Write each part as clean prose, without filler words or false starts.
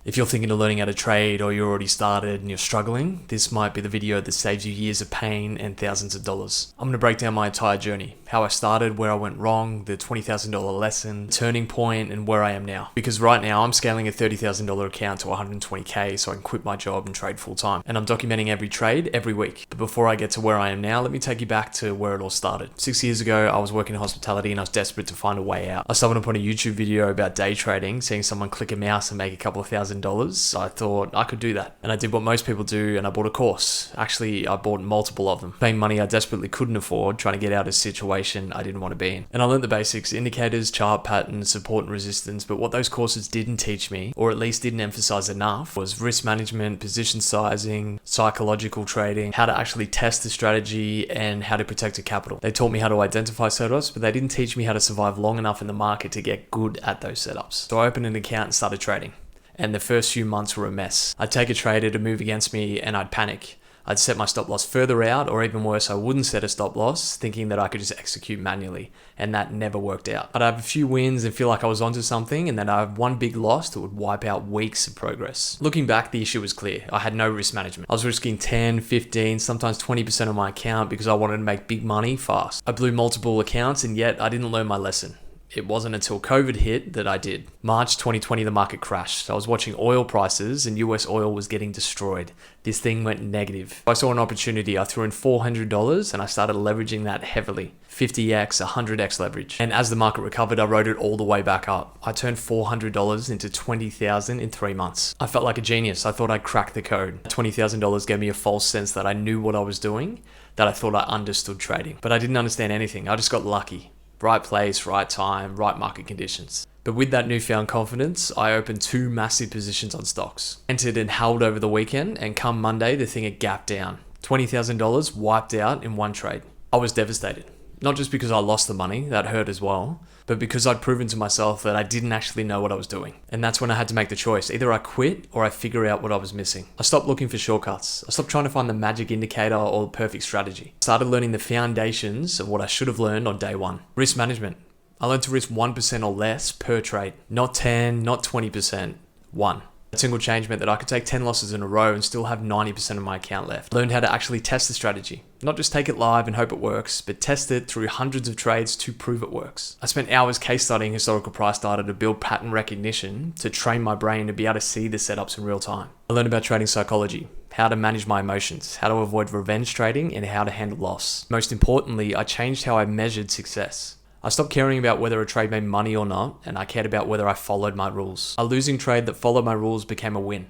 If you're thinking of learning how to trade or you're already started and you're struggling, this might be the video that saves you years of pain and thousands of dollars. I'm going to break down my entire journey, how I started, where I went wrong, the $20,000 lesson, turning point, and where I am now. Because right now I'm scaling a $30,000 account to 120K so I can quit my job and trade full time. And I'm documenting every trade every week. But before I get to where I am now, let me take you back to where it all started. 6 years ago, I was working in hospitality and I was desperate to find a way out. I stumbled upon a YouTube video about day trading, seeing someone click a mouse and make a couple of $1,000. I thought I could do that. And I did what most people do and I bought a course. Actually, I bought multiple of them. Paying money I desperately couldn't afford, trying to get out of a situation I didn't want to be in. And I learned the basics, indicators, chart patterns, support and resistance. But what those courses didn't teach me, or at least didn't emphasize enough, was risk management, position sizing, psychological trading, how to actually test the strategy, and how to protect your capital. They taught me how to identify setups, but they didn't teach me how to survive long enough in the market to get good at those setups. So I opened an account and started trading. And the first few months were a mess. I'd take a trade, it'd move against me and I'd panic. I'd set my stop loss further out, or even worse, I wouldn't set a stop loss, thinking that I could just execute manually, and that never worked out. I'd have a few wins and feel like I was onto something, and then I'd have one big loss that would wipe out weeks of progress. Looking back, the issue was clear. I had no risk management. I was risking 10, 15, sometimes 20% of my account because I wanted to make big money fast. I blew multiple accounts, and yet I didn't learn my lesson. It wasn't until COVID hit that I did. March 2020, the market crashed. I was watching oil prices and US oil was getting destroyed. This thing went negative. I saw an opportunity. I threw in $400 and I started leveraging that heavily. 50x, 100x leverage. And as the market recovered, I rode it all the way back up. I turned $400 into $20,000 in 3 months. I felt like a genius. I thought I'd cracked the code. $20,000 gave me a false sense that I knew what I was doing, that I thought I understood trading. But I didn't understand anything. I just got lucky. Right place, right time, right market conditions. But with that newfound confidence, I opened 2 massive positions on stocks. Entered and held over the weekend, and come Monday, the thing had gapped down. $20,000 wiped out in one trade. I was devastated. Not just because I lost the money, that hurt as well, but because I'd proven to myself that I didn't actually know what I was doing. And that's when I had to make the choice. Either I quit or I figure out what I was missing. I stopped looking for shortcuts. I stopped trying to find the magic indicator or the perfect strategy. I started learning the foundations of what I should have learned on day one. Risk management. I learned to risk 1% or less per trade. Not 10, not 20%, 1. A single change meant that I could take 10 losses in a row and still have 90% of my account left. Learned how to actually test the strategy. Not just take it live and hope it works, but test it through hundreds of trades to prove it works. I spent hours case studying historical price data to build pattern recognition, to train my brain to be able to see the setups in real time. I learned about trading psychology, how to manage my emotions, how to avoid revenge trading, and how to handle loss. Most importantly, I changed how I measured success. I stopped caring about whether a trade made money or not, and I cared about whether I followed my rules. A losing trade that followed my rules became a win,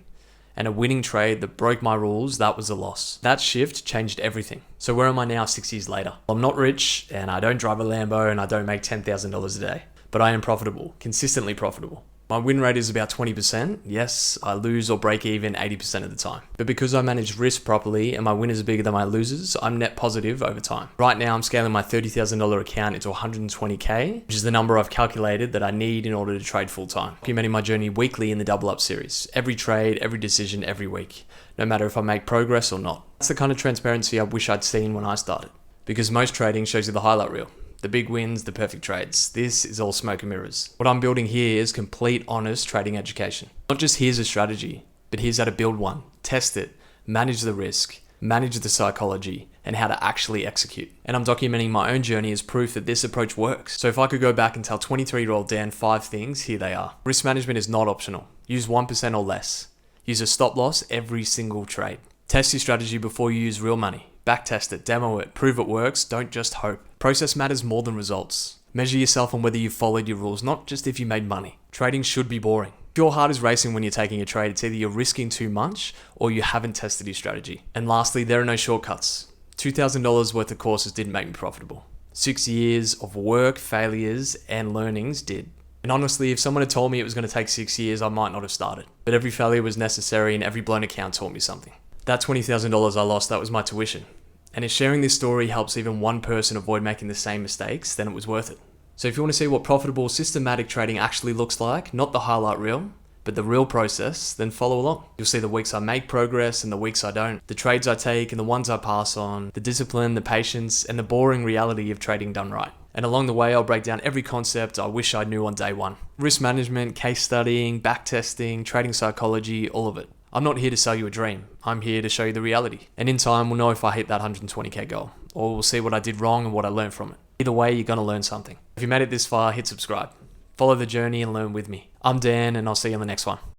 and a winning trade that broke my rules, that was a loss. That shift changed everything. So where am I now 6 years later? I'm not rich, and I don't drive a Lambo, and I don't make $10,000 a day, but I am profitable, consistently profitable. My win rate is about 20%. Yes, I lose or break even 80% of the time. But because I manage risk properly and my winners are bigger than my losers, I'm net positive over time. Right now, I'm scaling my $30,000 account into 120K, which is the number I've calculated that I need in order to trade full time. Documenting my journey weekly in the Double Up series. Every trade, every decision, every week. No matter if I make progress or not. That's the kind of transparency I wish I'd seen when I started. Because most trading shows you the highlight reel. The big wins, the perfect trades. This is all smoke and mirrors. What I'm building here is complete, honest trading education. Not just here's a strategy, but here's how to build one, test it, manage the risk, manage the psychology, and how to actually execute. And I'm documenting my own journey as proof that this approach works. So if I could go back and tell 23-year-old Dan 5 things, here they are. Risk management is not optional. Use 1% or less. Use a stop loss every single trade. Test your strategy before you use real money. Backtest it, demo it, prove it works, don't just hope. Process matters more than results. Measure yourself on whether you followed your rules, not just if you made money. Trading should be boring. If your heart is racing when you're taking a trade, it's either you're risking too much or you haven't tested your strategy. And lastly, there are no shortcuts. $2,000 worth of courses didn't make me profitable. 6 years of work, failures, and learnings did. And honestly, if someone had told me it was going to take 6 years, I might not have started. But every failure was necessary and every blown account taught me something. That $20,000 I lost, that was my tuition. And if sharing this story helps even one person avoid making the same mistakes, then it was worth it. So if you want to see what profitable, systematic trading actually looks like, not the highlight reel, but the real process, then follow along. You'll see the weeks I make progress and the weeks I don't, the trades I take and the ones I pass on, the discipline, the patience, and the boring reality of trading done right. And along the way, I'll break down every concept I wish I knew on day one. Risk management, case studying, backtesting, trading psychology, all of it. I'm not here to sell you a dream. I'm here to show you the reality. And in time, we'll know if I hit that 120k goal, or we'll see what I did wrong and what I learned from it. Either way, you're gonna learn something. If you made it this far, hit subscribe. Follow the journey and learn with me. I'm Dan, and I'll see you on the next one.